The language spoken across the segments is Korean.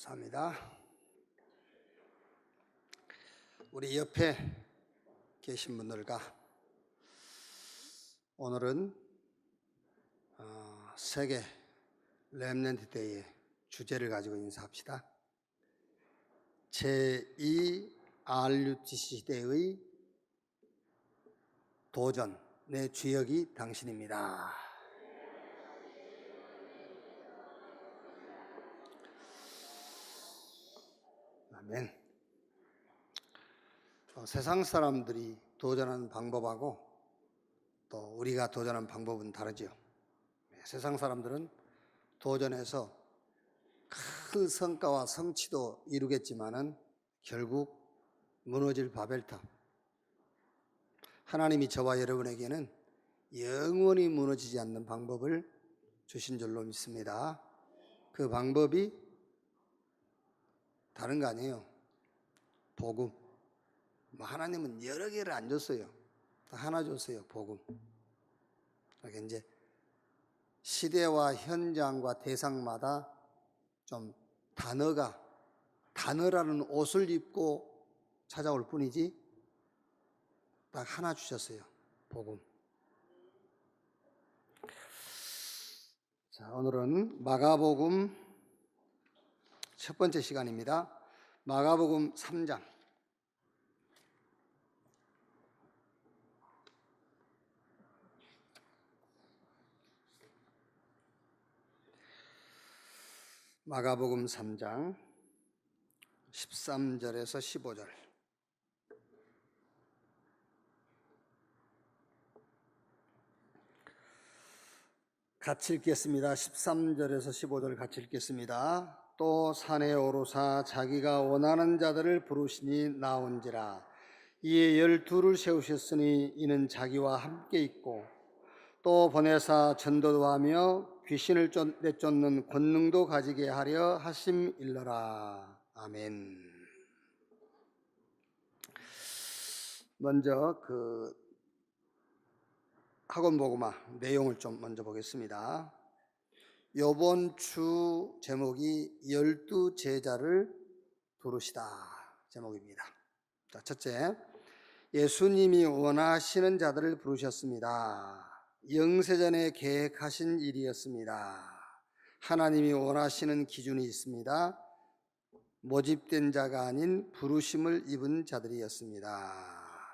감사합니다. 우리 옆에 계신 분들과 오늘은 세계 렘넌트 데이의 주제를 가지고 인사합시다. 제2 RUTC 시대의 도전, 내 주역이 당신입니다. 아멘. 세상 사람들이 도전하는 방법하고 또 우리가 도전하는 방법은 다르죠. 세상 사람들은 도전해서 큰 성과와 성취도 이루겠지만은 결국 무너질 바벨탑. 하나님이 저와 여러분에게는 영원히 무너지지 않는 방법을 주신 줄로 믿습니다. 그 방법이 다른 거 아니에요. 복음. 하나님은 여러 개를 안 줬어요. 하나 줬어요. 복음. 그러니까 이제 시대와 현장과 대상마다 좀 단어라는 옷을 입고 찾아올 뿐이지 딱 하나 주셨어요. 복음. 자, 오늘은 마가복음 첫 번째 시간입니다. 마가복음 3장. 마가복음 3장 13절에서 15절. 같이 읽겠습니다. 13절에서 15절 같이 읽겠습니다. 또 산에 오르사 자기가 원하는 자들을 부르시니 나온지라. 이에 12를 세우셨으니 이는 자기와 함께 있고 또 보내사 전도도 하며 귀신을 내쫓는 권능도 가지게 하려 하심일러라. 아멘. 먼저 학원 복음화 내용을 좀 먼저 보겠습니다. 이번 주 제목이 12 제자를 부르시다 제목입니다. 자, 첫째, 예수님이 원하시는 자들을 부르셨습니다. 영세전에 계획하신 일이었습니다. 하나님이 원하시는 기준이 있습니다. 모집된 자가 아닌 부르심을 입은 자들이었습니다.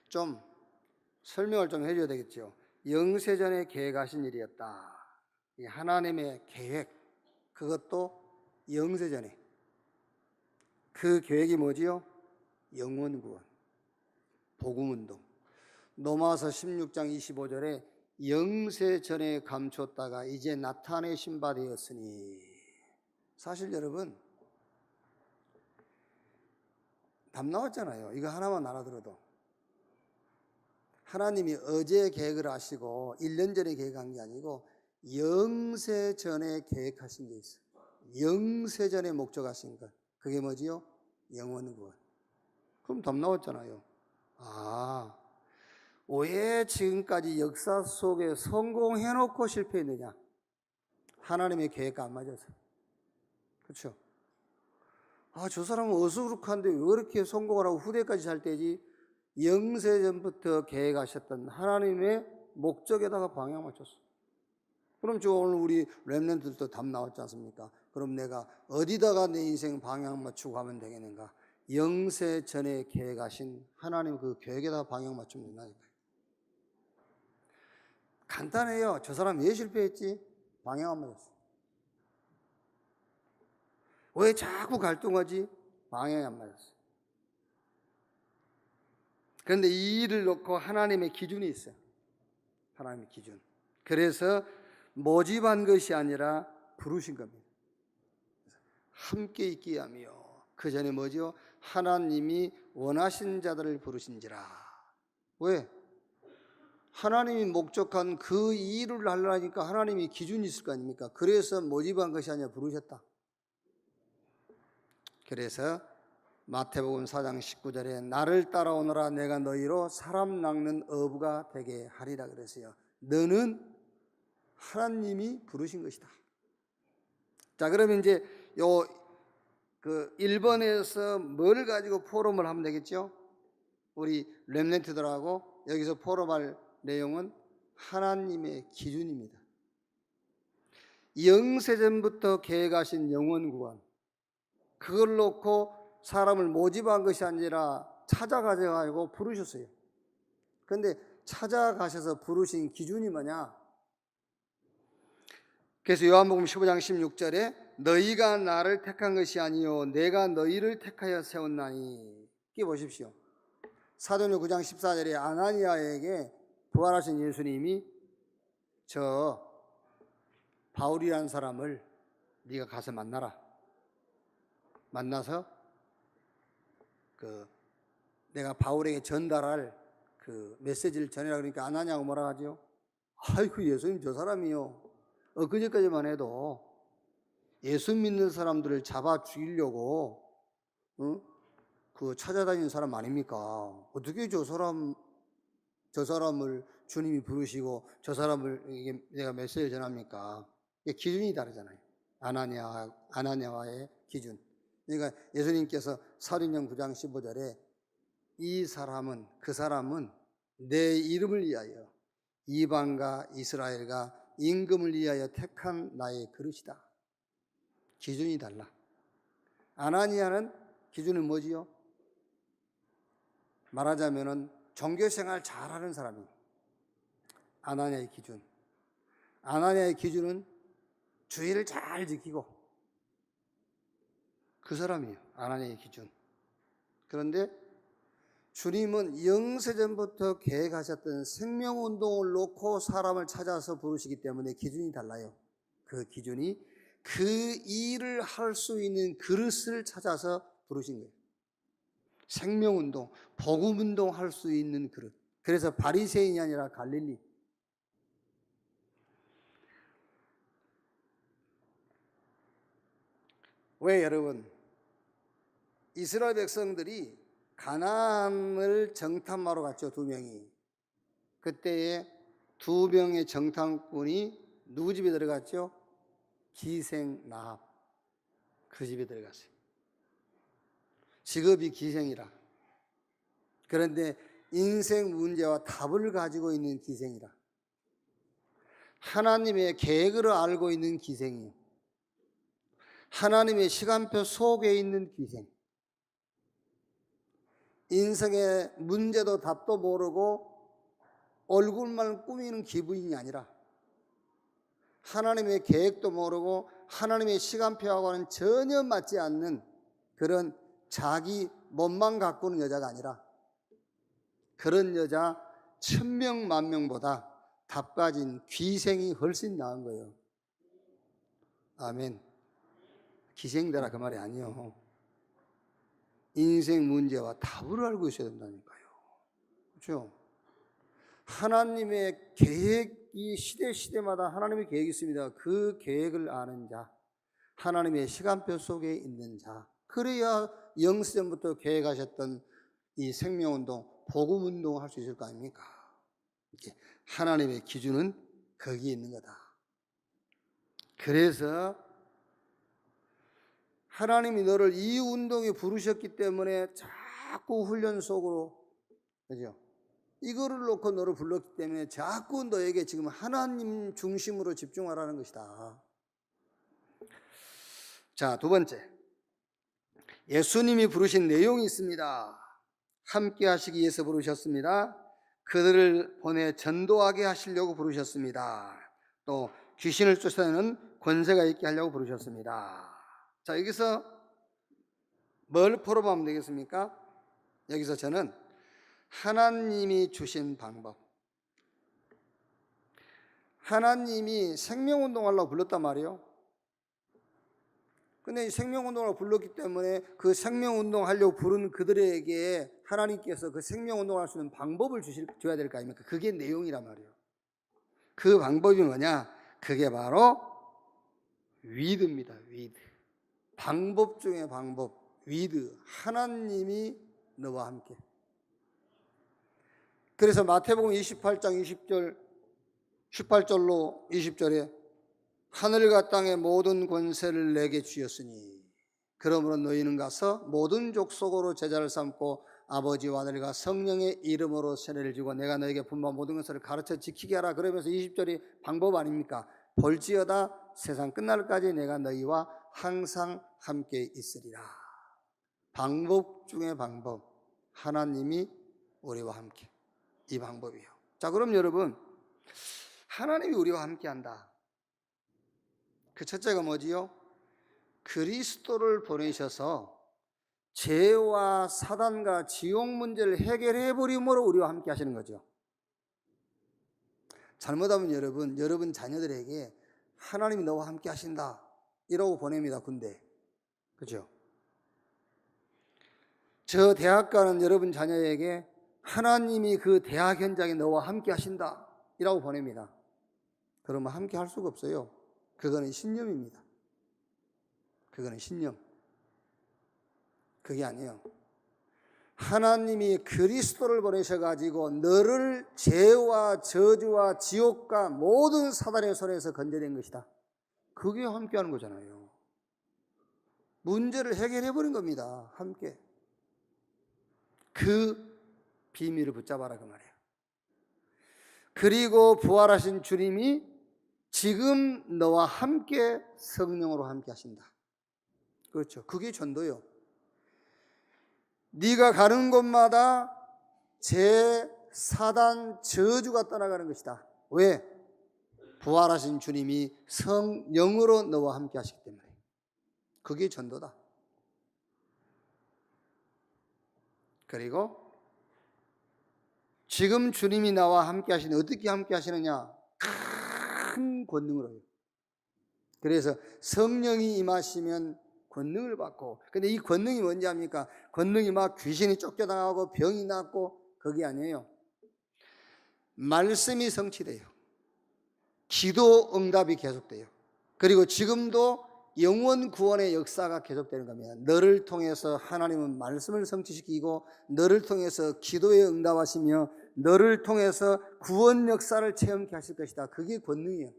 좀 설명을 좀 해줘야 되겠죠. 영세전에 계획하신 일이었다. 하나님의 계획, 그것도 영세전에. 그 계획이 뭐지요? 영원구원, 복음운동. 로마서 16장 25절에 영세전에 감췄다가 이제 나타내신 바 되었으니. 사실 여러분 답 나왔잖아요. 이거 하나만 알아들어도. 하나님이 어제 계획을 하시고 1년 전에 계획한 게 아니고 영세전에 계획하신 게 있어요. 영세전에 목적하신 것. 그게 뭐지요? 영원구원. 그럼 답 나왔잖아요. 왜 지금까지 역사 속에 성공해놓고 실패했느냐? 하나님의 계획과 안 맞아서. 그렇죠? 저 사람은 어수룩한데 왜 이렇게 성공을 하고 후대까지 잘 되지? 영세전부터 계획하셨던 하나님의 목적에다가 방향 맞췄어. 그럼 오늘 우리 렘넌트들도 답 나왔지 않습니까? 그럼 내가 어디다가 내 인생 방향 맞추고 가면 되겠는가? 영세전에 계획하신 하나님 그 계획에다가 방향 맞추면 된다니까요. 간단해요. 저 사람 왜 실패했지? 방향 안 맞았어. 왜 자꾸 갈등하지? 방향이 안 맞았어. 그런데 이 일을 놓고 하나님의 기준이 있어요. 하나님의 기준. 그래서 모집한 것이 아니라 부르신 겁니다. 함께 있게 하며. 그 전에 뭐죠? 하나님이 원하신 자들을 부르신지라. 왜? 하나님이 목적한 그 일을 하려니까 하나님이 기준이 있을 거 아닙니까? 그래서 모집한 것이 아니라 부르셨다. 그래서 마태복음 4장 19절에 나를 따라오너라 내가 너희로 사람 낚는 어부가 되게 하리라 그랬어요. 너는 하나님이 부르신 것이다. 자, 그러면 이제 요 그 1번에서 뭘 가지고 포럼을 하면 되겠죠? 우리 렘넌트들하고 여기서 포럼할 내용은 하나님의 기준입니다. 영세전부터 계획하신 영원 구원, 그걸 놓고 사람을 모집한 것이 아니라 찾아가셔가지고 부르셨어요. 그런데 찾아가셔서 부르신 기준이 뭐냐? 그래서 요한복음 15장 16절에 너희가 나를 택한 것이 아니요 내가 너희를 택하여 세웠나니. 이게 보십시오. 사도행전 9장 14절에 아나니아에게 부활하신 예수님이 저 바울이라는 사람을 네가 가서 만나라. 만나서 내가 바울에게 전달할 그 메시지를 전해라. 그러니까 아나니아가 뭐라 하죠? 아이고 예수님 저 사람이요, 엊그제까지만 해도 예수 믿는 사람들을 잡아 죽이려고 그 찾아다니는 사람 아닙니까? 어떻게 저 사람을 주님이 부르시고 저 사람을 이게 내가 메시지를 전합니까? 이게 기준이 다르잖아요. 아나니아와의 기준. 그러니까 예수님께서 사도행전 9장 15절에 그 사람은 내 이름을 위하여 이방과 이스라엘과 임금을 위하여 택한 나의 그릇이다. 기준이 달라. 아나니아는 기준은 뭐지요? 말하자면은 종교생활 잘하는 사람이에요. 아나니아의 기준. 아나니아의 기준은 주의를 잘 지키고 그 사람이에요. 아나니아의 기준. 그런데 주님은 영세전부터 계획하셨던 생명운동을 놓고 사람을 찾아서 부르시기 때문에 기준이 달라요. 그 기준이 그 일을 할 수 있는 그릇을 찾아서 부르신 거예요. 생명운동, 복음운동 할 수 있는 그릇. 그래서 바리새인이 아니라 갈릴리. 왜 여러분? 이스라엘 백성들이 가나안을 정탐하러 갔죠. 2명이. 그때에 2명의 정탐꾼이 누구 집에 들어갔죠? 기생 라합. 그 집에 들어갔어요. 직업이 기생이라. 그런데 인생 문제와 답을 가지고 있는 기생이라. 하나님의 계획을 알고 있는 기생이요. 하나님의 시간표 속에 있는 기생. 인생의 문제도 답도 모르고 얼굴만 꾸미는 기분이 아니라 하나님의 계획도 모르고 하나님의 시간표하고는 전혀 맞지 않는 그런 자기 몸만 가꾸는 여자가 아니라 그런 여자 1000명 만명보다 답 가진 귀생이 훨씬 나은 거예요. 아멘. 기생되라 그 말이 아니요. 인생 문제와 답을 알고 있어야 된다니까요. 그렇죠? 하나님의 계획이 시대마다 하나님의 계획이 있습니다. 그 계획을 아는 자, 하나님의 시간표 속에 있는 자, 그래야 영세전부터 계획하셨던 이 생명운동, 복음운동을 할 수 있을 거 아닙니까? 하나님의 기준은 거기에 있는 거다. 그래서 하나님이 너를 이 운동에 부르셨기 때문에 자꾸 훈련 속으로, 그죠? 이거를 놓고 너를 불렀기 때문에 자꾸 너에게 지금 하나님 중심으로 집중하라는 것이다. 자, 2번째. 예수님이 부르신 내용이 있습니다. 함께 하시기 위해서 부르셨습니다. 그들을 보내 전도하게 하시려고 부르셨습니다. 또 귀신을 쫓아내는 권세가 있게 하려고 부르셨습니다. 자, 여기서 뭘 포럼하면 되겠습니까? 여기서 저는 하나님이 주신 방법, 하나님이 생명운동 하려고 불렀단 말이에요. 근데 이 생명운동을 불렀기 때문에 그 생명운동 하려고 부른 그들에게 하나님께서 그 생명운동을 할 수 있는 방법을 줘야 될 거 아닙니까? 그게 내용이란 말이에요. 그 방법이 뭐냐? 그게 바로 위드입니다. 위드. 방법 중에 방법, 위드. 하나님이 너와 함께. 그래서 마태복음 28장 20절, 18절로 20절에 하늘과 땅의 모든 권세를 내게 주셨으니 그러므로 너희는 가서 모든 족속으로 제자를 삼고 아버지와 아들과 성령의 이름으로 세례를 주고 내가 너에게 분부한 모든 것을 가르쳐 지키게 하라. 그러면서 20절이 방법 아닙니까? 볼지어다 세상 끝날까지 내가 너희와 항상 함께 있으리라. 방법 중에 방법. 하나님이 우리와 함께. 이 방법이에요. 자, 그럼 여러분, 하나님이 우리와 함께 한다. 그 첫째가 뭐지요? 그리스도를 보내셔서 죄와 사단과 지옥 문제를 해결해 버림으로 우리와 함께 하시는 거죠. 잘못하면 여러분 자녀들에게 하나님이 너와 함께 하신다 이러고 보냅니다. 군대. 그렇죠? 저 대학 가는 여러분 자녀에게 하나님이 그 대학 현장에 너와 함께 하신다 이라고 보냅니다. 그러면 함께 할 수가 없어요. 그거는 신념입니다. 그거는 신념. 그게 아니에요. 하나님이 그리스도를 보내셔가지고 너를 죄와 저주와 지옥과 모든 사단의 손에서 건져낸 것이다. 그게 함께하는 거잖아요. 문제를 해결해버린 겁니다. 함께. 그 비밀을 붙잡아라 그 말이에요. 그리고 부활하신 주님이 지금 너와 함께 성령으로 함께 하신다. 그렇죠. 그게 전도요. 네가 가는 곳마다 제 사단 저주가 떠나가는 것이다. 왜? 부활하신 주님이 성령으로 너와 함께 하시기 때문에. 그게 전도다. 그리고 지금 주님이 나와 함께 하시는, 어떻게 함께 하시느냐? 큰 권능으로요. 그래서 성령이 임하시면 권능을 받고, 근데 이 권능이 뭔지 압니까? 권능이 막 귀신이 쫓겨나가고 병이 낫고 그게 아니에요. 말씀이 성취돼요. 기도 응답이 계속돼요. 그리고 지금도 영원 구원의 역사가 계속되는 겁니다. 너를 통해서 하나님은 말씀을 성취시키고 너를 통해서 기도에 응답하시며 너를 통해서 구원 역사를 체험케 하실 것이다. 그게 권능이에요.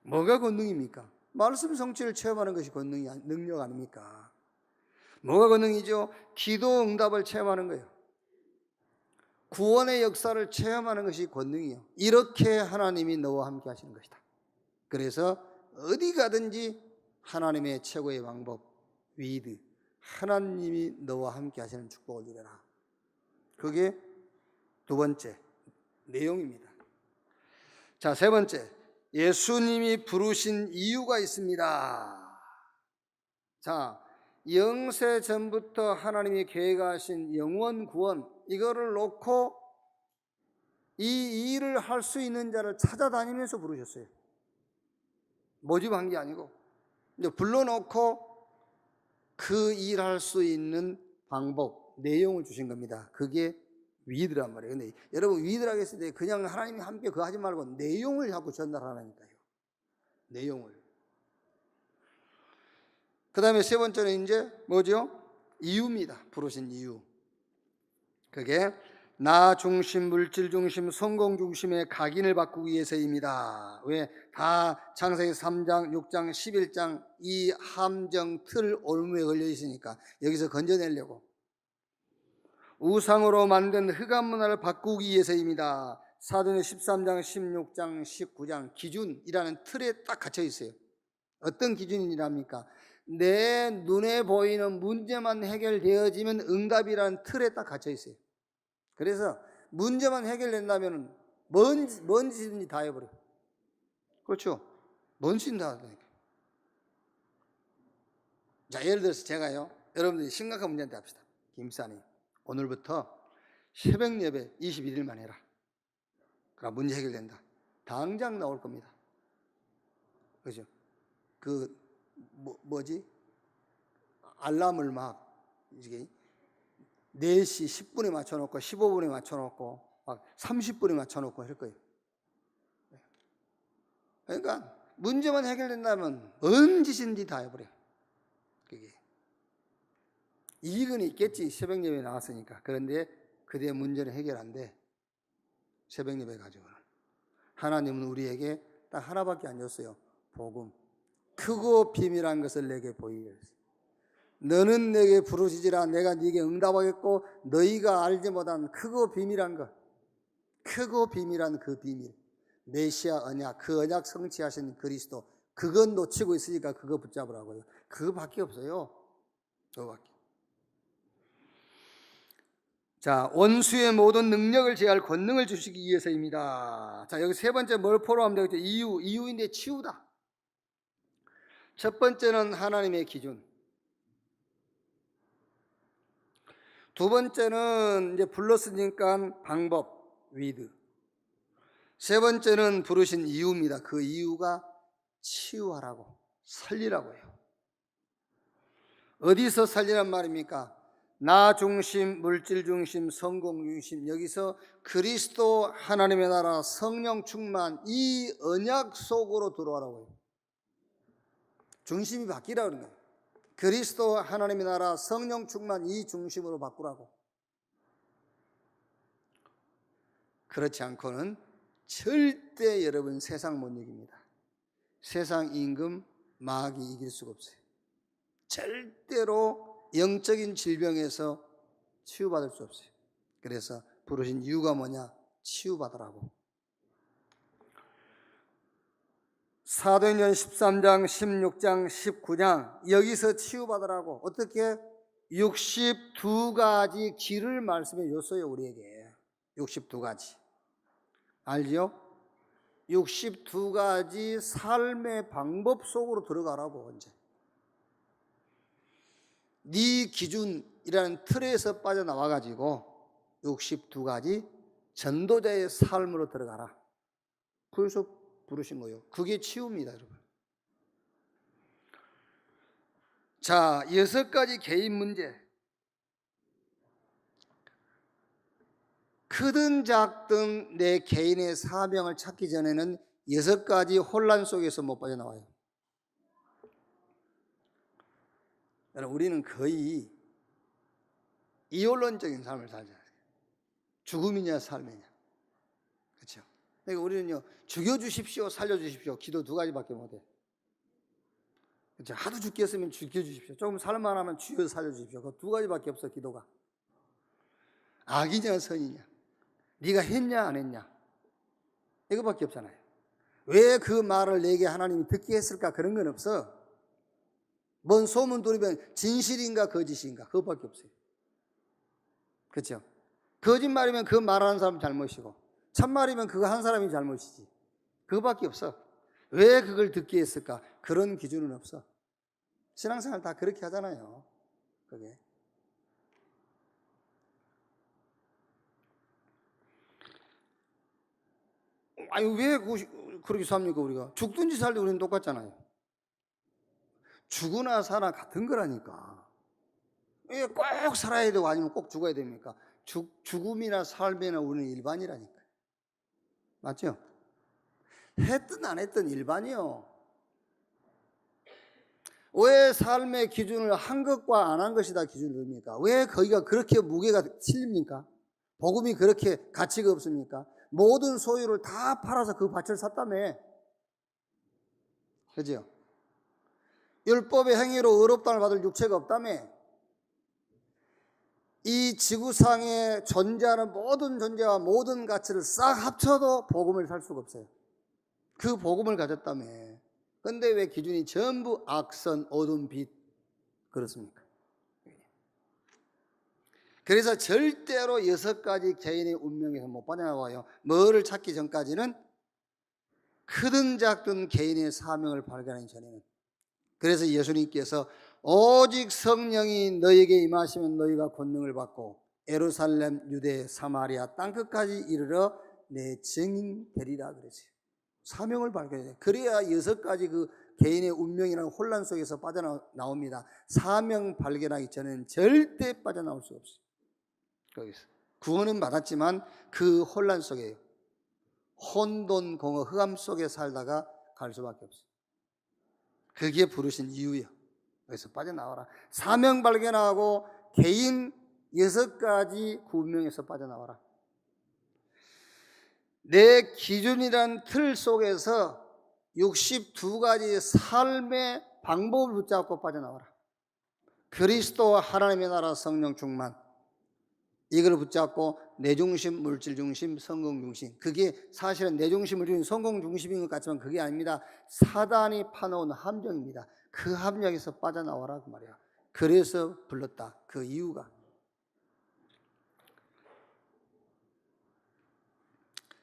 뭐가 권능입니까? 말씀 성취를 체험하는 것이 권능이 능력 아닙니까? 뭐가 권능이죠? 기도 응답을 체험하는 거예요. 구원의 역사를 체험하는 것이 권능이에요. 이렇게 하나님이 너와 함께 하시는 것이다. 그래서 어디 가든지 하나님의 최고의 방법, 위드, 하나님이 너와 함께 하시는 축복을 누려라. 그게 두 번째 내용입니다. 자, 세 번째, 예수님이 부르신 이유가 있습니다. 자, 영세 전부터 하나님이 계획하신 영원 구원, 이거를 놓고 이 일을 할 수 있는 자를 찾아다니면서 부르셨어요. 모집한 게 아니고 이제 불러놓고 그 일할 수 있는 방법, 내용을 주신 겁니다. 그게 위드란 말이에요. 근데 여러분 위드라고 했을 때 그냥 하나님이 함께 그거 하지 말고 내용을 자꾸 전달하라니까요. 내용을. 그 다음에 세 번째는 이제 뭐죠? 이유입니다. 부르신 이유. 그게 나 중심, 물질 중심, 성공 중심의 각인을 바꾸기 위해서입니다. 왜? 다 창세기 3장, 6장, 11장 이 함정 틀 올무에 걸려 있으니까 여기서 건져내려고. 우상으로 만든 흑암 문화를 바꾸기 위해서입니다. 사도행 13장, 16장, 19장 기준이라는 틀에 딱 갇혀 있어요. 어떤 기준이랍니까? 내 눈에 보이는 문제만 해결되어지면 응답이라는 틀에 딱 갇혀 있어요. 그래서 문제만 해결된다면 뭔 짓인지 다 해버려. 그렇죠? 뭔 짓인지 다 하니까. 자, 예를 들어서 제가요, 여러분들이 심각한 문제한테 합시다. 김사님, 오늘부터 새벽 예배 21일만 해라. 그럼 문제 해결된다. 당장 나올 겁니다. 그죠? 뭐지? 알람을 막 이게 4시 10분에 맞춰놓고 15분에 맞춰놓고 막 30분에 맞춰놓고 할 거예요. 그러니까 문제만 해결된다면 뭔 짓인지 다 해버려. 그게 이익은 있겠지. 새벽 예배에 나왔으니까. 그런데 그대 문제는 해결 안 돼. 새벽 예배 가지고는. 하나님은 우리에게 딱 하나밖에 안 줬어요. 복음. 크고 비밀한 것을 내게 보이게. 너는 내게 부르짖으라 내가 네게 응답하겠고 너희가 알지 못한 크고 비밀한 것. 크고 비밀한 그 비밀. 메시아 언약, 그 언약 성취하신 그리스도. 그건 놓치고 있으니까 그거 붙잡으라고요. 그거밖에 없어요. 그거밖에. 자, 원수의 모든 능력을 제할 권능을 주시기 위해서입니다. 자, 여기 세 번째 뭘 포함하면 되겠죠? 이유인데 치유다. 첫 번째는 하나님의 기준. 두 번째는 이제 불렀으니까 방법, 위드. 세 번째는 부르신 이유입니다. 그 이유가 치유하라고, 살리라고 해요. 어디서 살리란 말입니까? 나 중심, 물질 중심, 성공 중심, 여기서 그리스도 하나님의 나라 성령 충만 이 언약 속으로 들어와라고 해요. 중심이 바뀌라고 그러는 거예요. 그리스도 하나님의 나라 성령 충만 이 중심으로 바꾸라고. 그렇지 않고는 절대 여러분 세상 못 이깁니다. 세상 임금 마귀 이길 수가 없어요. 절대로 영적인 질병에서 치유받을 수 없어요. 그래서 부르신 이유가 뭐냐? 치유받으라고. 사도행전 13장, 16장, 19장 여기서 치유받으라고 어떻게? 62가지 길을 말씀해 줬어요. 우리에게 62가지 알지요? 62가지 삶의 방법 속으로 들어가라고. 언제? 네 기준이라는 틀에서 빠져나와가지고 62가지 전도자의 삶으로 들어가라. 그래서 부르신 거예요. 그게 치유입니다, 여러분. 자, 6가지 개인 문제. 크든 작든 내 개인의 사명을 찾기 전에는 6가지 혼란 속에서 못 빠져나와요. 여러분, 우리는 거의 이혼론적인 삶을 살잖아요. 죽음이냐 삶이냐. 그렇죠? 그러니까 우리는요, 죽여주십시오, 살려주십시오. 기도 2가지밖에 못해. 그렇죠? 하도 죽겠으면 죽여주십시오. 조금 살만하면 주여 살려주십시오. 그 2가지밖에 없어, 기도가. 악이냐 선이냐, 네가 했냐 안 했냐, 이거밖에 없잖아요. 왜 그 말을 내게 하나님이 듣게 했을까? 그런 건 없어. 뭔 소문 들으면 진실인가 거짓인가, 그것밖에 없어요. 그렇죠? 거짓말이면 그 말하는 사람 잘못이고 참말이면 그거 한 사람이 잘못이지. 그거밖에 없어. 왜 그걸 듣게 했을까? 그런 기준은 없어. 신앙생활 다 그렇게 하잖아요. 그게. 아니 왜 그렇게 삽니까? 우리가 죽든지 살든지 우리는 똑같잖아요. 죽으나 사나 같은 거라니까. 왜 꼭 살아야 되고 아니면 꼭 죽어야 됩니까? 죽음이나 삶이나 우리는 일반이라니까. 맞죠? 했든 안 했든 일반이요. 왜 삶의 기준을 한 것과 안 한 것이다 기준을 둡니까? 왜 거기가 그렇게 무게가 실립니까? 복음이 그렇게 가치가 없습니까? 모든 소유를 다 팔아서 그 밭을 샀다며. 그죠? 율법의 행위로 의롭다함을 받을 육체가 없다며. 이 지구상에 존재하는 모든 존재와 모든 가치를 싹 합쳐도 복음을 살 수가 없어요. 그 복음을 가졌다며. 근데 왜 기준이 전부 악선, 어두운 빛 그렇습니까? 그래서 절대로 6가지 개인의 운명에서 못 빠져나와요. 뭐를 찾기 전까지는 크든 작든 개인의 사명을 발견하기 전에는. 그래서 예수님께서 오직 성령이 너에게 임하시면 너희가 권능을 받고 예루살렘, 유대, 사마리아 땅끝까지 이르러 내 증인 되리라 그러지. 사명을 발견해요. 그래야 6가지 그 개인의 운명이라는 혼란 속에서 빠져나옵니다. 사명 발견하기 전에는 절대 빠져나올 수 없어요. 거기서 구원은 받았지만 그 혼란 속에 혼돈공허 흑암 속에 살다가 갈 수밖에 없어요. 그게 부르신 이유예요. 그래서 빠져나와라. 사명 발견하고 개인 6가지 구명에서 빠져나와라. 내 기준이란 틀 속에서 62가지 삶의 방법을 붙잡고 빠져나와라. 그리스도와 하나님의 나라 성령 충만, 이걸 붙잡고 내 중심, 물질 중심, 성공 중심. 그게 사실은 내 중심, 물질 중심, 성공 중심인 것 같지만 그게 아닙니다. 사단이 파놓은 함정입니다. 그 함정에서 빠져나와라 그 말이야. 그래서 불렀다. 그 이유가.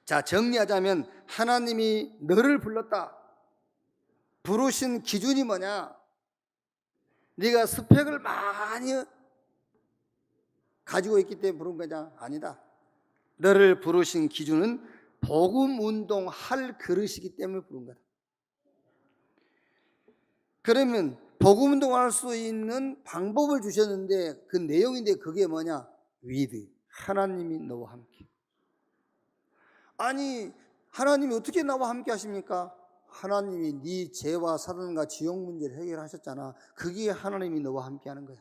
자, 정리하자면 하나님이 너를 불렀다. 부르신 기준이 뭐냐? 네가 스펙을 많이 가지고 있기 때문에 부른 거냐? 아니다. 너를 부르신 기준은 복음 운동할 그릇이기 때문에 부른 거다. 그러면 복음 운동할 수 있는 방법을 주셨는데 그 내용인데 그게 뭐냐? 위드. 하나님이 너와 함께. 아니, 하나님이 어떻게 나와 함께 하십니까? 하나님이 네 죄와 사단과 지옥 문제를 해결하셨잖아. 그게 하나님이 너와 함께 하는 거야.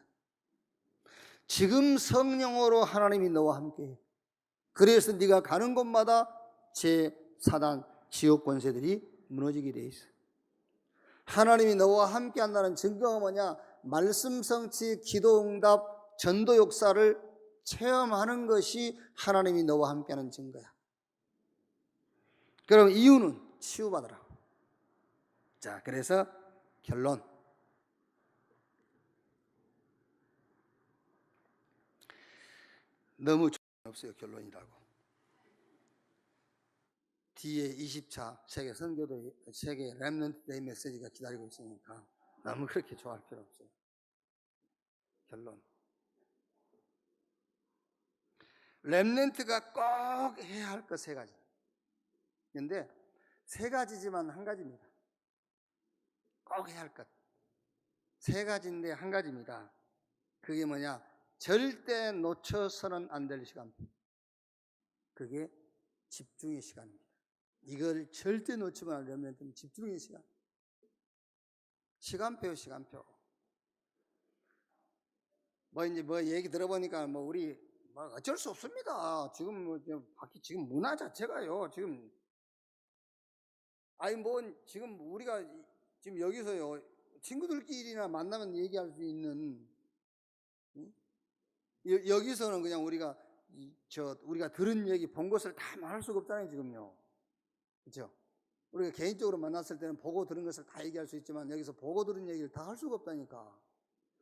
지금 성령으로 하나님이 너와 함께 해. 그래서 네가 가는 곳마다 죄, 사단, 지옥 권세들이 무너지게 돼 있어. 하나님이 너와 함께 한다는 증거가 뭐냐? 말씀 성취, 기도 응답, 전도 역사를 체험하는 것이 하나님이 너와 함께 하는 증거야. 그럼 이유는 치유받으라. 자, 그래서 결론. 너무 없어요, 결론이라고. 뒤에 20차 세계 선교도, 세계 렘넌트 데이 메시지가 기다리고 있으니까 너무 그렇게 좋아할 필요 없어요. 결론. 렘넌트가 꼭 해야 할 것 세 가지. 근데 세 가지지만 한 가지입니다. 꼭 해야 할 것. 세 가지인데 한 가지입니다. 그게 뭐냐? 절대 놓쳐서는 안 될 시간. 그게 집중의 시간입니다. 이걸 절대 놓치면 안 되면 집중의 시간. 시간표요, 시간표. 이제 얘기 들어보니까 우리 어쩔 수 없습니다. 지금 지금 문화 자체가요. 지금 지금 우리가 지금 여기서요 친구들끼리나 만나면 얘기할 수 있는, 여기서는 그냥 우리가 들은 얘기, 본 것을 다 말할 수가 없잖아요 지금요. 그렇죠? 우리가 개인적으로 만났을 때는 보고 들은 것을 다 얘기할 수 있지만 여기서 보고 들은 얘기를 다 할 수가 없다니까.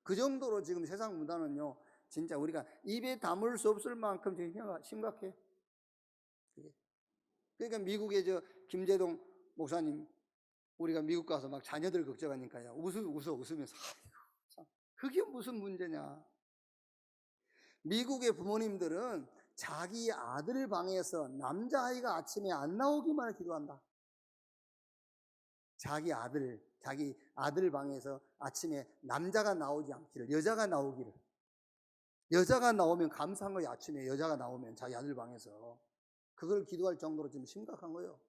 그 정도로 지금 세상 문화는요 진짜 우리가 입에 담을 수 없을 만큼 지금 심각해. 그러니까 미국의 김재동 목사님, 우리가 미국 가서 막 자녀들 걱정하니까요 웃으면서 그게 무슨 문제냐. 미국의 부모님들은 자기 아들 방에서 남자아이가 아침에 안 나오기만 기도한다. 자기 아들 방에서 아침에 남자가 나오지 않기를, 여자가 나오기를. 여자가 나오면 감사한 거예요. 아침에 여자가 나오면 자기 아들 방에서. 그걸 기도할 정도로 지금 심각한 거예요.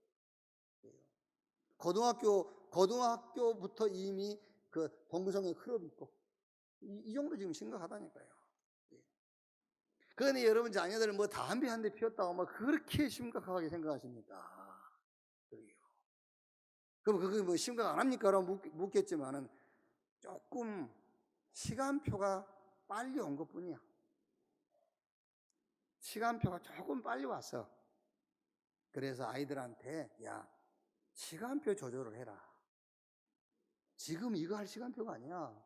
고등학교부터 이미 그 동성애 클럽이 있고, 이 정도 지금 심각하다니까요. 그런데 여러분 자녀들은 담배 한 대 피웠다고 그렇게 심각하게 생각하십니까? 그럼 그게 심각 안 합니까? 라고 묻겠지만은 조금 시간표가 빨리 온 것 뿐이야. 시간표가 조금 빨리 왔어. 그래서 아이들한테 시간표 조절을 해라. 지금 이거 할 시간표가 아니야.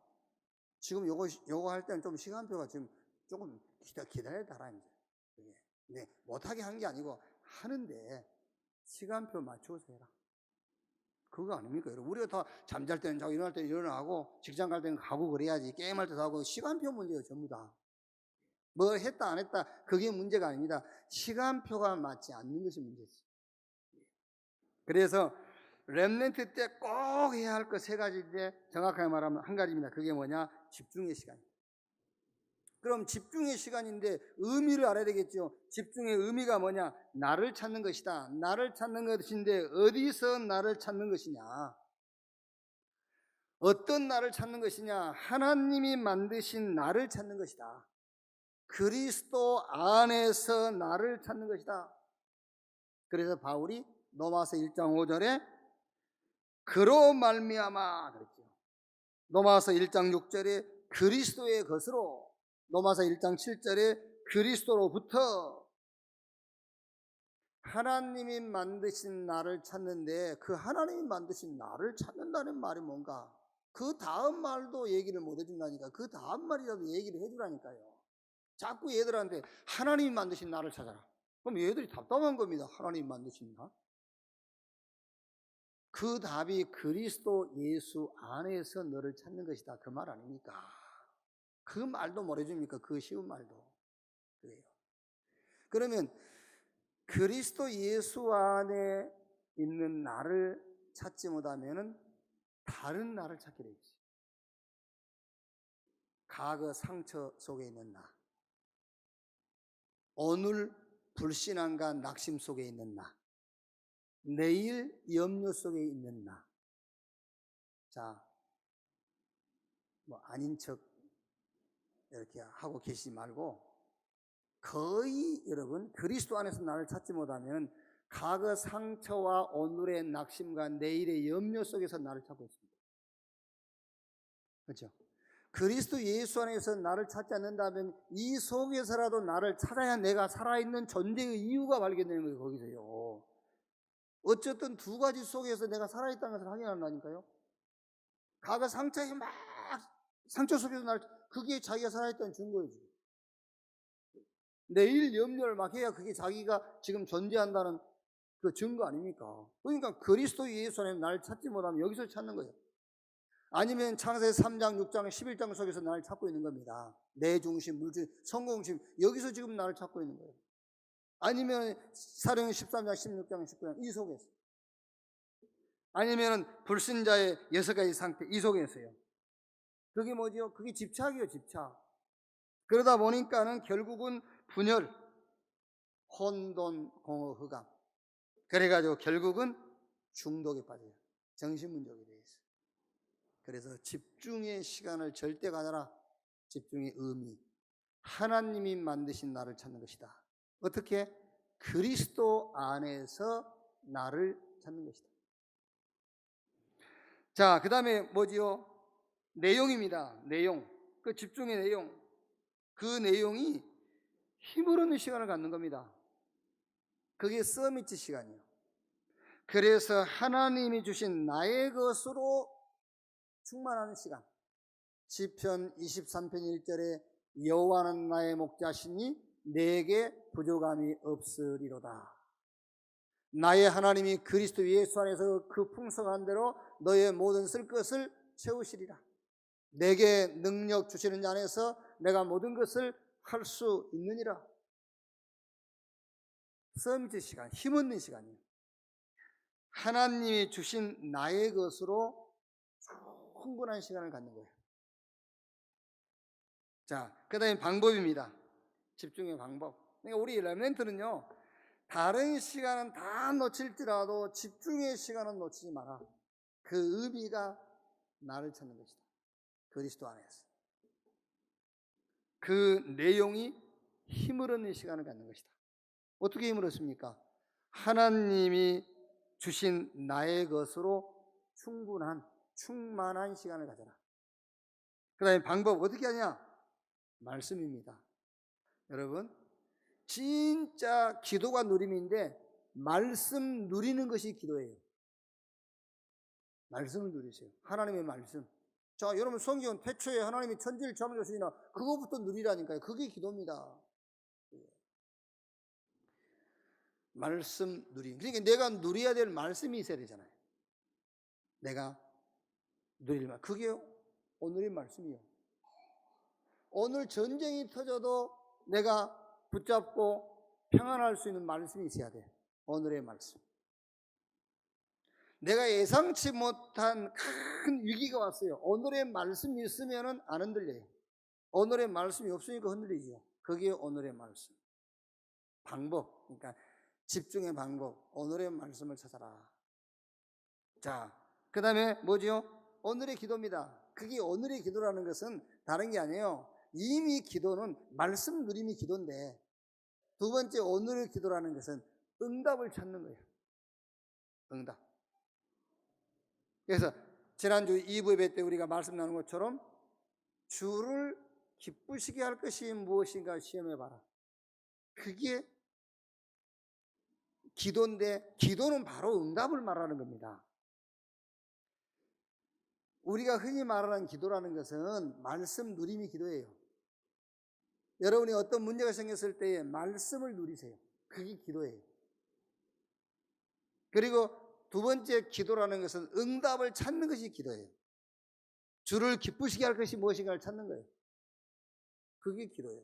지금 요거 할 때는 좀 시간표가 지금 조금 기다려야 달아 이제. 네, 못하게 하는 게 아니고 하는데 시간표 맞춰서 해라. 그거 아닙니까? 여러분, 우리가 다 잠잘 때는 자고 일어날 때는 일어나고 직장 갈 때는 가고 그래야지. 게임할 때도 하고. 시간표 문제예요 전부 다. 했다 안 했다 그게 문제가 아닙니다. 시간표가 맞지 않는 것이 문제지. 그래서 렘넌트 때 꼭 해야 할 것 세 가지인데 정확하게 말하면 한 가지입니다. 그게 뭐냐? 집중의 시간입니다. 그럼 집중의 시간인데 의미를 알아야 되겠죠. 집중의 의미가 뭐냐? 나를 찾는 것이다. 나를 찾는 것인데 어디서 나를 찾는 것이냐? 어떤 나를 찾는 것이냐? 하나님이 만드신 나를 찾는 것이다. 그리스도 안에서 나를 찾는 것이다. 그래서 바울이 로마서 1장 5절에 그로 말미암아 그랬죠. 로마서 1장 6절에 그리스도의 것으로, 로마서 1장 7절에 그리스도로부터. 하나님이 만드신 나를 찾는데 그 하나님이 만드신 나를 찾는다는 말이 뭔가? 그 다음 말도 얘기를 못 해준다니까. 그 다음 말이라도 얘기를 해주라니까요. 자꾸 얘들한테 하나님이 만드신 나를 찾아라. 그럼 얘들이 답답한 겁니다. 하나님이 만드신 나? 그 답이 그리스도 예수 안에서 너를 찾는 것이다. 그 말 아닙니까? 그 말도 못 해줍니까? 그 쉬운 말도. 그래요. 그러면 그리스도 예수 안에 있는 나를 찾지 못하면은 다른 나를 찾게 되지. 과거 상처 속에 있는 나, 오늘 불신앙과 낙심 속에 있는 나, 내일 염려 속에 있는 나. 자, 뭐 아닌 척 이렇게 하고 계시지 말고, 거의 여러분 그리스도 안에서 나를 찾지 못하면 과거 상처와 오늘의 낙심과 내일의 염려 속에서 나를 찾고 있습니다. 그렇죠? 그리스도 예수 안에서 나를 찾지 않는다면 이 속에서라도 나를 찾아야 내가 살아있는 존재의 이유가 발견되는 거예요. 거기서요. 어쨌든 두 가지 속에서 내가 살아있다는 것을 확인한다니까요. 과거 상처에 막 상처 속에서 나를, 그게 자기가 살아있다는 증거예요. 내일 염려를 막 해야 그게 자기가 지금 존재한다는 그 증거 아닙니까? 그러니까 그리스도 예수 안에 나를 찾지 못하면 여기서 찾는 거예요. 아니면 창세기 3장, 6장, 11장 속에서 나를 찾고 있는 겁니다. 내 중심, 물질, 성공심, 여기서 지금 나를 찾고 있는 거예요. 아니면 사도행 13장, 16장, 19장 이 속에서. 아니면 불신자의 6가지 상태 이 속에서요. 그게 뭐죠? 그게 집착이에요. 집착. 그러다 보니까는 결국은 분열, 혼돈, 공허, 흑암. 그래가지고 결국은 중독에 빠져요. 정신문제가 되어 있어요. 그래서 집중의 시간을 절대 가져라. 집중의 의미, 하나님이 만드신 나를 찾는 것이다. 어떻게? 그리스도 안에서 나를 찾는 것이다. 자, 그 다음에 뭐지요? 내용입니다. 내용. 그 집중의 내용. 그 내용이 힘을 얻는 시간을 갖는 겁니다. 그게 서밋 시간이에요. 그래서 하나님이 주신 나의 것으로 충만하는 시간. 시편 23편 1절에 여호와는 나의 목자시니 내게 부족함이 없으리로다. 나의 하나님이 그리스도 예수 안에서 그 풍성한 대로 너의 모든 쓸 것을 채우시리라. 내게 능력 주시는 자 안에서 내가 모든 것을 할 수 있느니라. 서밋 시간, 힘없는 시간이에요. 하나님이 주신 나의 것으로 충분한 시간을 갖는 거예요. 자, 그 다음에 방법입니다. 집중의 방법. 그러니까 우리 렘넌트는요, 다른 시간은 다 놓칠지라도 집중의 시간은 놓치지 마라. 그 의미가 나를 찾는 것이다. 그리스도 안에서. 그 내용이 힘을 얻는 시간을 갖는 것이다. 어떻게 힘을 얻습니까? 하나님이 주신 나의 것으로 충만한 시간을 가져라. 그 다음에 방법 어떻게 하냐? 말씀입니다. 여러분, 진짜 기도가 누림인데 말씀 누리는 것이 기도예요. 말씀을 누리세요. 하나님의 말씀. 자, 여러분 성경 태초에 하나님이 천지를 창조하시나 그거부터 누리라니까요. 그게 기도입니다. 말씀 누리. 그러니까 내가 누려야 될 말씀이 있어야 되잖아요. 내가 누릴 말. 그게 오늘의 말씀이요. 오늘 전쟁이 터져도 내가 붙잡고 평안할 수 있는 말씀이 있어야 돼. 오늘의 말씀. 내가 예상치 못한 큰 위기가 왔어요. 오늘의 말씀이 있으면 안 흔들려요. 오늘의 말씀이 없으니까 흔들리죠. 그게 오늘의 말씀. 방법. 그러니까 집중의 방법. 오늘의 말씀을 찾아라. 자, 그 다음에 뭐죠? 오늘의 기도입니다. 그게 오늘의 기도라는 것은 다른 게 아니에요. 이미 기도는 말씀 누림이 기도인데, 두 번째 오늘의 기도라는 것은 응답을 찾는 거예요. 응답. 그래서 지난주 2부 예배 때 우리가 말씀 나눈 것처럼 주를 기쁘시게 할 것이 무엇인가 시험해 봐라. 그게 기도인데, 기도는 바로 응답을 말하는 겁니다. 우리가 흔히 말하는 기도라는 것은 말씀 누림이 기도예요. 여러분이 어떤 문제가 생겼을 때에 말씀을 누리세요. 그게 기도예요. 그리고 두 번째 기도라는 것은 응답을 찾는 것이 기도예요. 주를 기쁘시게 할 것이 무엇인가를 찾는 거예요. 그게 기도예요.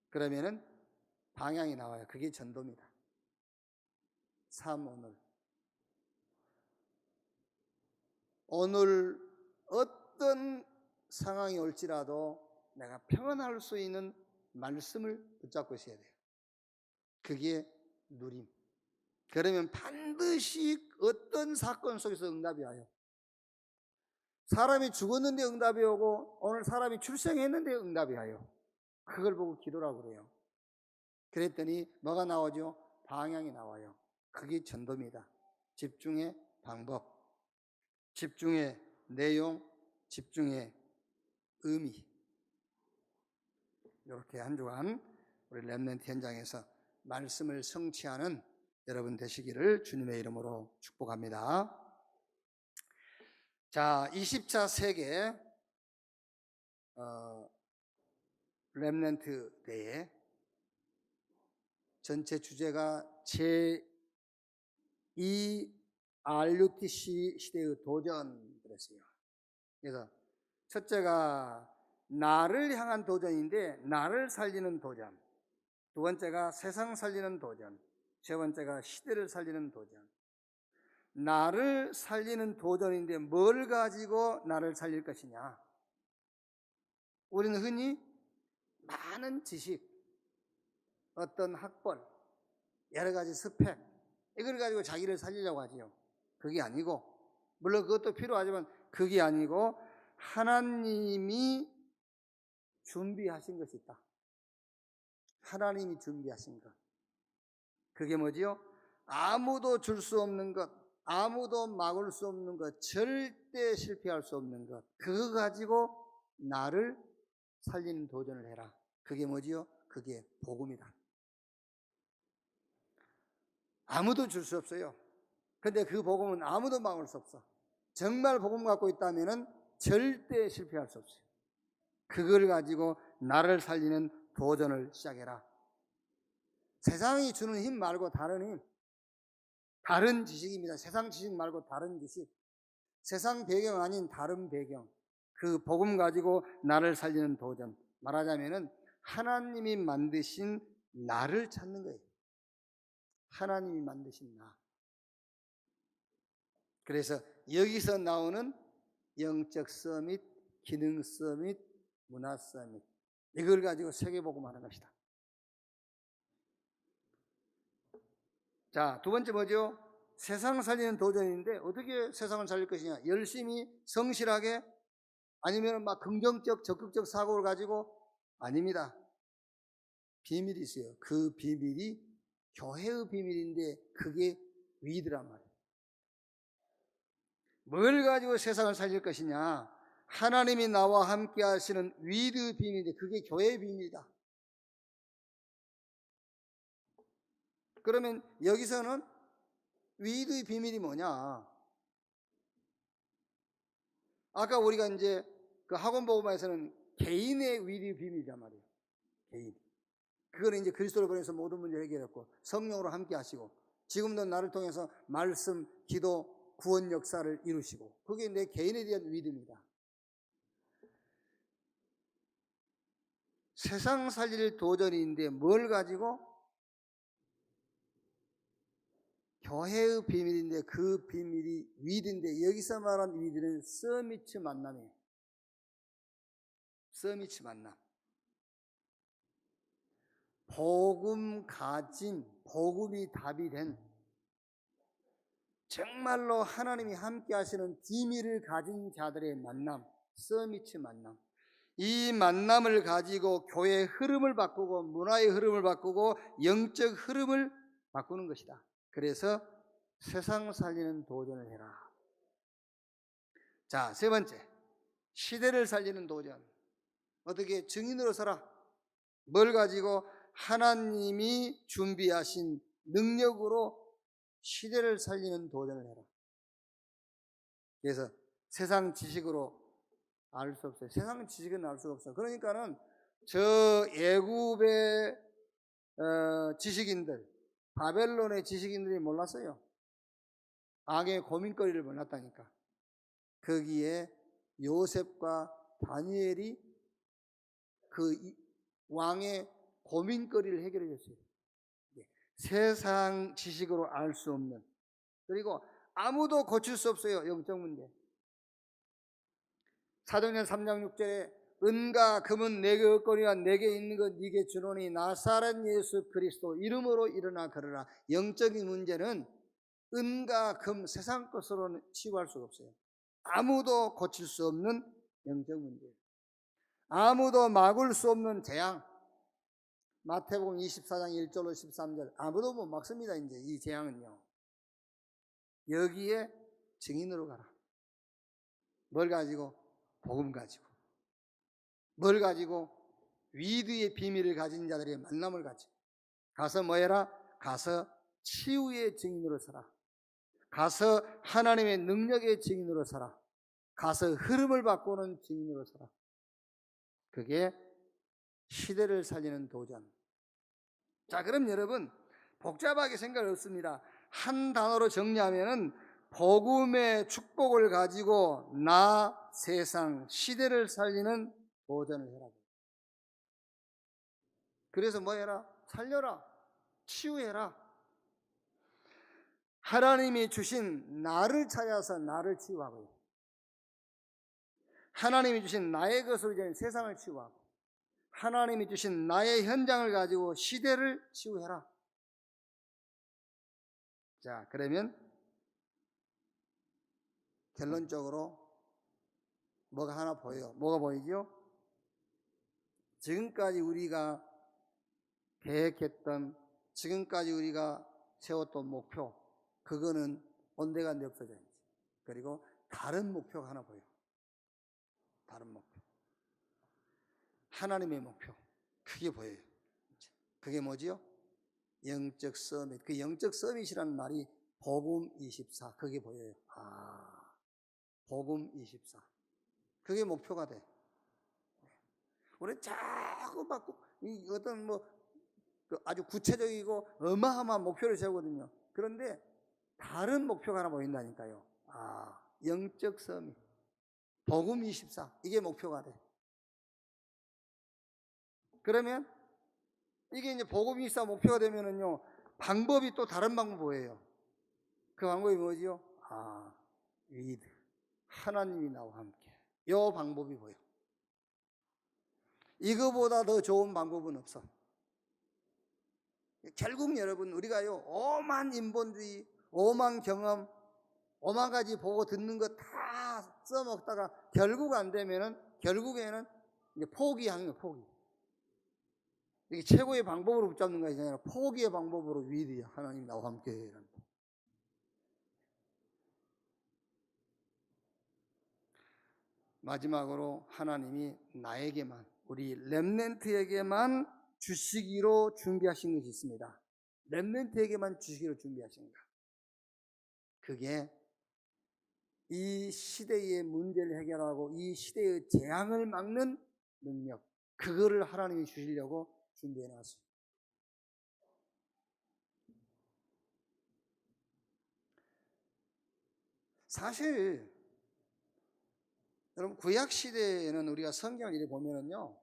그러면은 방향이 나와요. 그게 전도입니다. 오늘 어떤 상황이 올지라도 내가 평안할 수 있는 말씀을 붙잡고 있어야 돼요. 그게 누림. 그러면 반드시 어떤 사건 속에서 응답이 와요. 사람이 죽었는데 응답이 오고 오늘 사람이 출생했는데 응답이 와요. 그걸 보고 기도라고 그래요. 그랬더니 뭐가 나오죠? 방향이 나와요. 그게 전도입니다. 집중의 방법, 집중의 내용, 집중의 의미. 이렇게 한 주간 우리 렘넌트 현장에서 말씀을 성취하는 여러분 되시기를 주님의 이름으로 축복합니다. 자, 20차 세계 렘넌트 대회 전체 주제가 제2 RUTC 시대의 도전 그랬어요. 그래서 첫째가 나를 향한 도전인데 나를 살리는 도전, 두 번째가 세상 살리는 도전, 세 번째가 시대를 살리는 도전. 나를 살리는 도전인데 뭘 가지고 나를 살릴 것이냐. 우리는 흔히 많은 지식, 어떤 학벌, 여러 가지 스펙, 이걸 가지고 자기를 살리려고 하지요. 그게 아니고, 물론 그것도 필요하지만 그게 아니고 하나님이 준비하신 것이 있다. 하나님이 준비하신 것. 그게 뭐지요? 아무도 줄 수 없는 것, 아무도 막을 수 없는 것, 절대 실패할 수 없는 것. 그거 가지고 나를 살리는 도전을 해라. 그게 뭐지요? 그게 복음이다. 아무도 줄 수 없어요. 근데 그 복음은 아무도 막을 수 없어. 정말 복음 갖고 있다면 절대 실패할 수 없어요. 그걸 가지고 나를 살리는 도전을 시작해라. 세상이 주는 힘 말고 다른 힘, 다른 지식입니다. 세상 지식 말고 다른 지식, 세상 배경 아닌 다른 배경, 그 복음 가지고 나를 살리는 도전. 말하자면은 하나님이 만드신 나를 찾는 거예요. 하나님이 만드신 나. 그래서 여기서 나오는 영적 서밋, 기능 서밋, 문화 서밋, 이걸 가지고 세계복음하는 것이다. 자, 두 번째 뭐죠? 세상 살리는 도전인데 어떻게 세상을 살릴 것이냐? 열심히 성실하게, 아니면 막 긍정적 적극적 사고를 가지고? 아닙니다. 비밀이 있어요. 그 비밀이 교회의 비밀인데 그게 위드란 말이에요. 뭘 가지고 세상을 살릴 것이냐? 하나님이 나와 함께 하시는 위드 비밀인데 그게 교회의 비밀이다. 그러면 여기서는 위드의 비밀이 뭐냐? 아까 우리가 이제 그 학원 복음에서는 개인의 위드의 비밀이란 말이에요. 개인. 그거는 이제 그리스도를 보내서 모든 문제를 해결했고 성령으로 함께 하시고 지금도 나를 통해서 말씀, 기도, 구원 역사를 이루시고 그게 내 개인에 대한 위드입니다. 세상 살릴 도전인데 뭘 가지고? 교회의 비밀인데 그 비밀이 위드인데 여기서 말한 위드는 서미츠 만남이에요. 서미츠 만남. 복음 가진, 복음이 답이 된, 정말로 하나님이 함께 하시는 비밀을 가진 자들의 만남, 서미츠 만남. 이 만남을 가지고 교회의 흐름을 바꾸고 문화의 흐름을 바꾸고 영적 흐름을 바꾸는 것이다. 그래서 세상 살리는 도전을 해라. 자, 세 번째, 시대를 살리는 도전. 어떻게? 증인으로 서라. 뭘 가지고? 하나님이 준비하신 능력으로 시대를 살리는 도전을 해라. 그래서 세상 지식으로 알 수 없어요. 세상 지식은 알 수가 없어요. 그러니까는 저 애굽의 지식인들, 바벨론의 지식인들이 몰랐어요. 악의 고민거리를 몰랐다니까. 거기에 요셉과 다니엘이 그 왕의 고민거리를 해결해 줬어요. 세상 지식으로 알 수 없는, 그리고 아무도 고칠 수 없어요. 영적 문제. 사도행전 3장 6절에 은과 금은 내게 없거니와 내게 있는 것 네게 주노니 나사렛 예수 그리스도 이름으로 일어나 걸으라. 영적인 문제는 은과 금, 세상 것으로는 치유할 수가 없어요. 아무도 고칠 수 없는 영적 문제, 아무도 막을 수 없는 재앙. 마태복음 24장 1절로 13절 아무도 못 막습니다. 이제 이 재앙은요. 여기에 증인으로 가라. 뭘 가지고? 복음 가지고. 뭘 가지고? 위드의 비밀을 가진 자들의 만남을 가지고 가서 뭐 해라? 가서 치유의 증인으로 서라. 가서 하나님의 능력의 증인으로 서라. 가서 흐름을 바꾸는 증인으로 서라. 그게 시대를 살리는 도전. 자, 그럼 여러분 복잡하게 생각 없습니다. 한 단어로 정리하면은 복음의 축복을 가지고 나, 세상, 시대를 살리는 도전을 해라. 그래서 뭐 해라? 살려라. 치유해라. 하나님이 주신 나를 찾아서 나를 치유하고요. 하나님이 주신 나의 것으로 이제 세상을 치유하고, 하나님이 주신 나의 현장을 가지고 시대를 치유해라. 자, 그러면 결론적으로 뭐가 하나 보여요. 뭐가 보이죠? 지금까지 우리가 계획했던, 지금까지 우리가 세웠던 목표, 그거는 온데간데 없어져요. 그리고 다른 목표가 하나 보여요. 다른 목표. 하나님의 목표. 그게 보여요. 그게 뭐지요? 영적 서밋. 그 영적 서밋이라는 말이 복음 24. 그게 보여요. 아, 복음 24. 그게 목표가 돼. 우리 자꾸 막 어떤 아주 구체적이고 어마어마한 목표를 세우거든요. 그런데 다른 목표가 하나 보인다니까요. 아, 영적 서밋. 복음 24. 이게 목표가 돼. 그러면 이게 이제 복음 24 목표가 되면은요, 방법이 또 다른 방법이에요. 그 방법이 뭐지요? 아, 위드. 하나님이 나와 함께. 요 방법이 보여. 이거보다 더 좋은 방법은 없어. 결국 여러분, 우리가요, 오만 인본주의, 오만 경험, 오만 가지 보고 듣는 거 다 써먹다가 결국 안 되면은, 결국에는 이제 포기하는 거예요, 포기. 이게 최고의 방법으로 붙잡는 것이 아니라 포기의 방법으로 위드야. 하나님 나와 함께 해라. 마지막으로 하나님이 나에게만, 우리 렘넌트에게만 주시기로 준비하신 것이 있습니다. 렘넌트에게만 주시기로 준비하신 것. 그게 이 시대의 문제를 해결하고 이 시대의 재앙을 막는 능력, 그거를 하나님이 주시려고 준비해 놨어요. 사실 여러분, 구약 시대에는 우리가 성경을 이렇게 보면은요,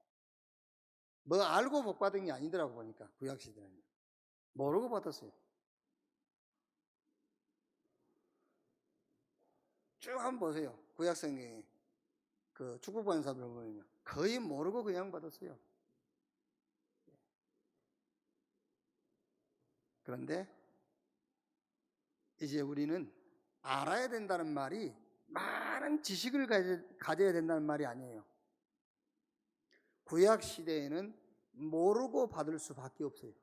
뭐 알고 복 받은 게 아니더라고. 보니까 구약 시대는 모르고 받았어요. 쭉 한번 보세요. 구약 성경에 그 축복받은 사람들 보면요, 거의 모르고 그냥 받았어요. 그런데 이제 우리는 알아야 된다는 말이 많은 지식을 가져야 된다는 말이 아니에요. 구약 시대에는 모르고 받을 수밖에 없어요.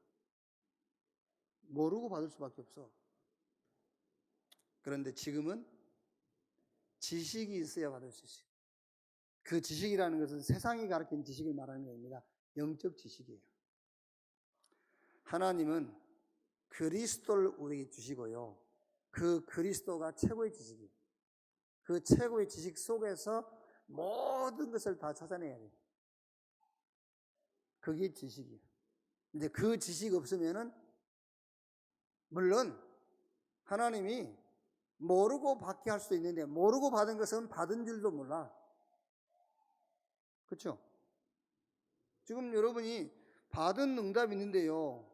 모르고 받을 수밖에 없어. 그런데 지금은 지식이 있어야 받을 수 있어요. 그 지식이라는 것은 세상이 가르친 지식을 말하는 게 아닙니다. 영적 지식이에요. 하나님은 그리스도를 우리에게 주시고요. 그 그리스도가 최고의 지식이에요. 그 최고의 지식 속에서 모든 것을 다 찾아내야 돼요. 그게 지식이에요. 이제 그 지식 없으면은, 물론 하나님이 모르고 받게 할 수도 있는데, 모르고 받은 것은 받은 줄도 몰라. 그렇죠? 지금 여러분이 받은 응답이 있는데요,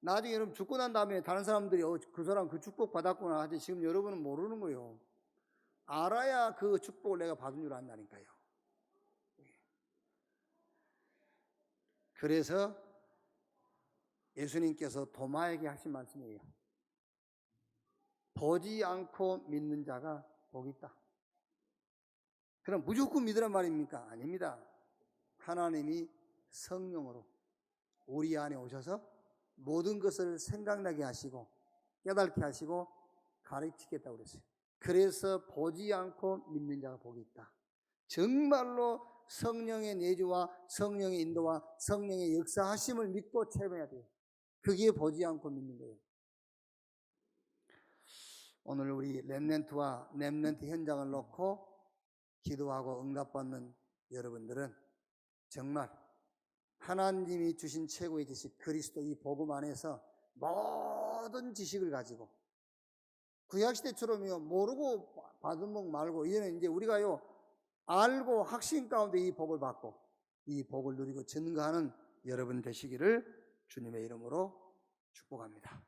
나중에 여러분 죽고 난 다음에 다른 사람들이 그 사람 그 축복 받았구나 하지, 지금 여러분은 모르는 거예요. 알아야 그 축복을 내가 받은 줄 안다니까요. 그래서 예수님께서 도마에게 하신 말씀이에요. 보지 않고 믿는 자가 복이 있다. 그럼 무조건 믿으란 말입니까? 아닙니다. 하나님이 성령으로 우리 안에 오셔서 모든 것을 생각나게 하시고 깨닫게 하시고 가르치겠다고 그랬어요. 그래서 보지 않고 믿는 자가 복이 있다. 정말로 성령의 내주와 성령의 인도와 성령의 역사하심을 믿고 체험해야 돼요. 그게 보지 않고 믿는 거예요. 오늘 우리 렘넌트와 렘넌트 현장을 놓고 기도하고 응답받는 여러분들은 정말 하나님이 주신 최고의 지식, 그리스도 이 복음 안에서 모든 지식을 가지고, 구약시대처럼요 모르고 받은 복 말고, 이제는 이제 우리가요 알고 확신 가운데 이 복을 받고 이 복을 누리고 증거하는 여러분 되시기를 주님의 이름으로 축복합니다.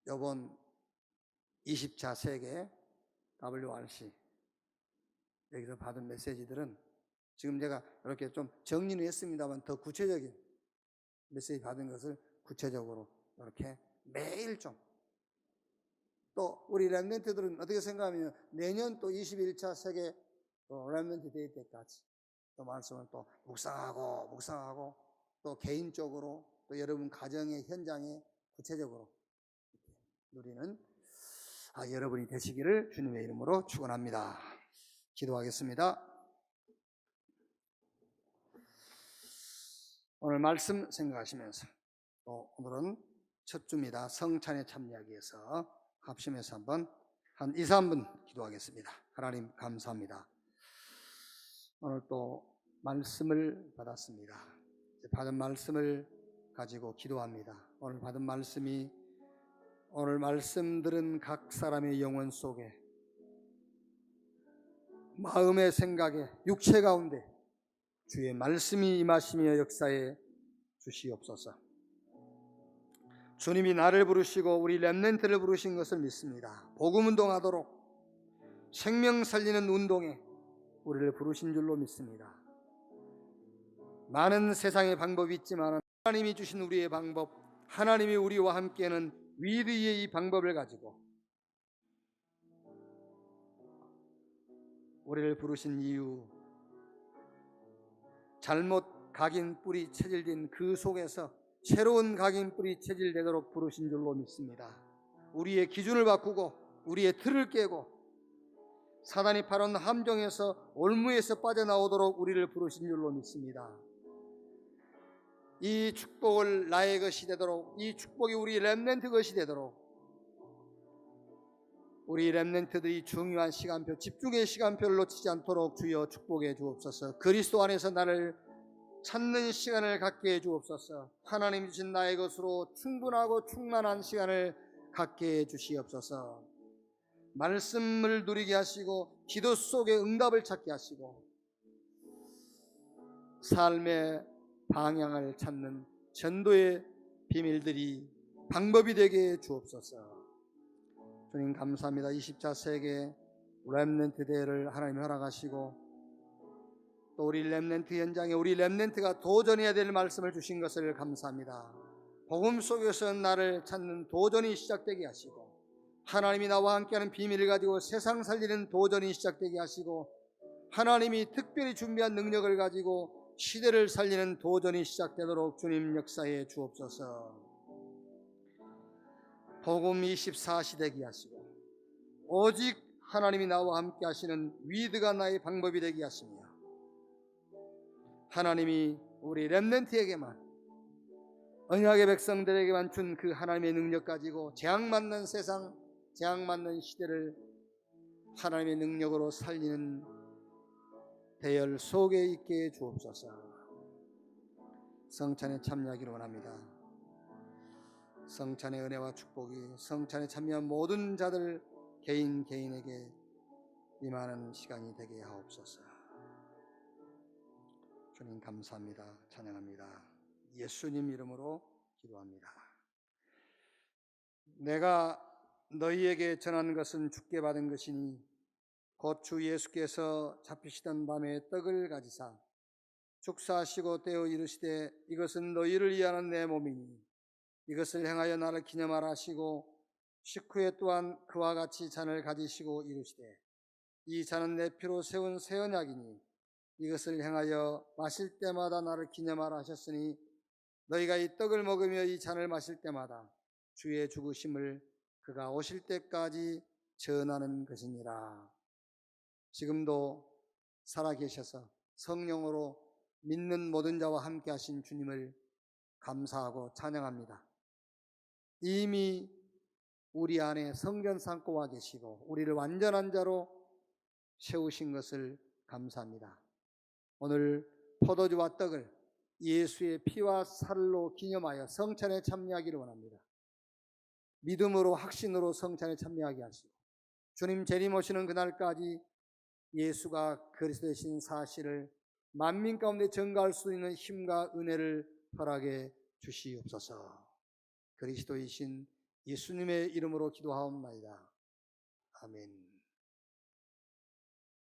이번 20차 세계 WRC 여기서 받은 메시지들은 지금 제가 이렇게 좀 정리는 했습니다만, 더 구체적인 메시지 받은 것을 구체적으로 이렇게 매일 좀, 또 우리 렘넌트들은 어떻게 생각하면 내년 또 21차 세계 렘넌트 데이 때까지 또 말씀을 또 묵상하고 또 개인적으로 또 여러분 가정의 현장에 구체적으로 누리는 여러분이 되시기를 주님의 이름으로 축원합니다. 기도하겠습니다. 오늘 말씀 생각하시면서, 또 오늘은 첫 주입니다. 성찬에 참여하기 위해서 합심해서 한번 한 2, 3분 기도하겠습니다. 하나님 감사합니다. 오늘 또 말씀을 받았습니다. 받은 말씀을 가지고 기도합니다. 오늘 받은 말씀이, 오늘 말씀 들은 각 사람의 영혼 속에, 마음의 생각에, 육체 가운데 주의 말씀이 임하시며 역사에 주시옵소서. 주님이 나를 부르시고 우리 렘넌트를 부르신 것을 믿습니다. 복음 운동하도록 생명 살리는 운동에 우리를 부르신 줄로 믿습니다. 많은 세상의 방법이 있지만 하나님이 주신 우리의 방법, 하나님이 우리와 함께하는 위대의 이 방법을 가지고 우리를 부르신 이유, 잘못 각인 뿌리 체질된 그 속에서 새로운 각인 뿌리 체질되도록 부르신 줄로 믿습니다. 우리의 기준을 바꾸고 우리의 틀을 깨고 사단이 파놓은 함정에서 올무에서 빠져나오도록 우리를 부르신 줄로 믿습니다. 이 축복을 나의 것이 되도록, 이 축복이 우리 렘넌트 것이 되도록 우리 렘넌트들이 중요한 시간표, 집중의 시간표를 놓치지 않도록 주여 축복해 주옵소서. 그리스도 안에서 나를 찾는 시간을 갖게 해 주옵소서. 하나님 주신 나의 것으로 충분하고 충만한 시간을 갖게 해 주시옵소서. 말씀을 누리게 하시고 기도 속에 응답을 찾게 하시고 삶의 방향을 찾는 전도의 비밀들이 방법이 되게 해 주옵소서. 주님 감사합니다. 20차 세계 렘넌트 대회를 하나님 허락하시고 또 우리 렘넌트 현장에 우리 렘넌트가 도전해야 될 말씀을 주신 것을 감사합니다. 복음 속에서 나를 찾는 도전이 시작되게 하시고 하나님이 나와 함께하는 비밀을 가지고 세상 살리는 도전이 시작되게 하시고 하나님이 특별히 준비한 능력을 가지고 시대를 살리는 도전이 시작되도록 주님 역사해 주옵소서. 복음 24시대기 하시고 오직 하나님이 나와 함께 하시는 위드가 나의 방법이 되게 하시며, 하나님이 우리 렘넌트에게만, 언약의 백성들에게만 준 그 하나님의 능력 가지고 재앙 맞는 세상, 재앙 맞는 시대를 하나님의 능력으로 살리는 대열 속에 있게 주옵소서. 성찬에 참여하기를 원합니다. 성찬의 은혜와 축복이 성찬에 참여한 모든 자들 개인에게 임하는 시간이 되게 하옵소서. 주님 감사합니다. 찬양합니다. 예수님 이름으로 기도합니다. 내가 너희에게 전한 것은 주께 받은 것이니 곧 주 예수께서 잡히시던 밤에 떡을 가지사 축사하시고 떼어 이르시되 이것은 너희를 위하는 내 몸이니 이것을 행하여 나를 기념하라 하시고 식후에 또한 그와 같이 잔을 가지시고 이르시되 이 잔은 내 피로 세운 새 언약이니 이것을 행하여 마실 때마다 나를 기념하라 하셨으니 너희가 이 떡을 먹으며 이 잔을 마실 때마다 주의 죽으심을 그가 오실 때까지 전하는 것이니라. 지금도 살아계셔서 성령으로 믿는 모든 자와 함께 하신 주님을 감사하고 찬양합니다. 이미 우리 안에 성전 삼고 와 계시고 우리를 완전한 자로 세우신 것을 감사합니다. 오늘 포도주와 떡을 예수의 피와 살로 기념하여 성찬에 참여하기를 원합니다. 믿음으로 확신으로 성찬에 참여하게 하시고 주님 재림 오시는 그날까지 예수가 그리스도이신 사실을 만민 가운데 전가할 수 있는 힘과 은혜를 허락해 주시옵소서. 그리스도이신 예수님의 이름으로 기도하옵나이다. 아멘.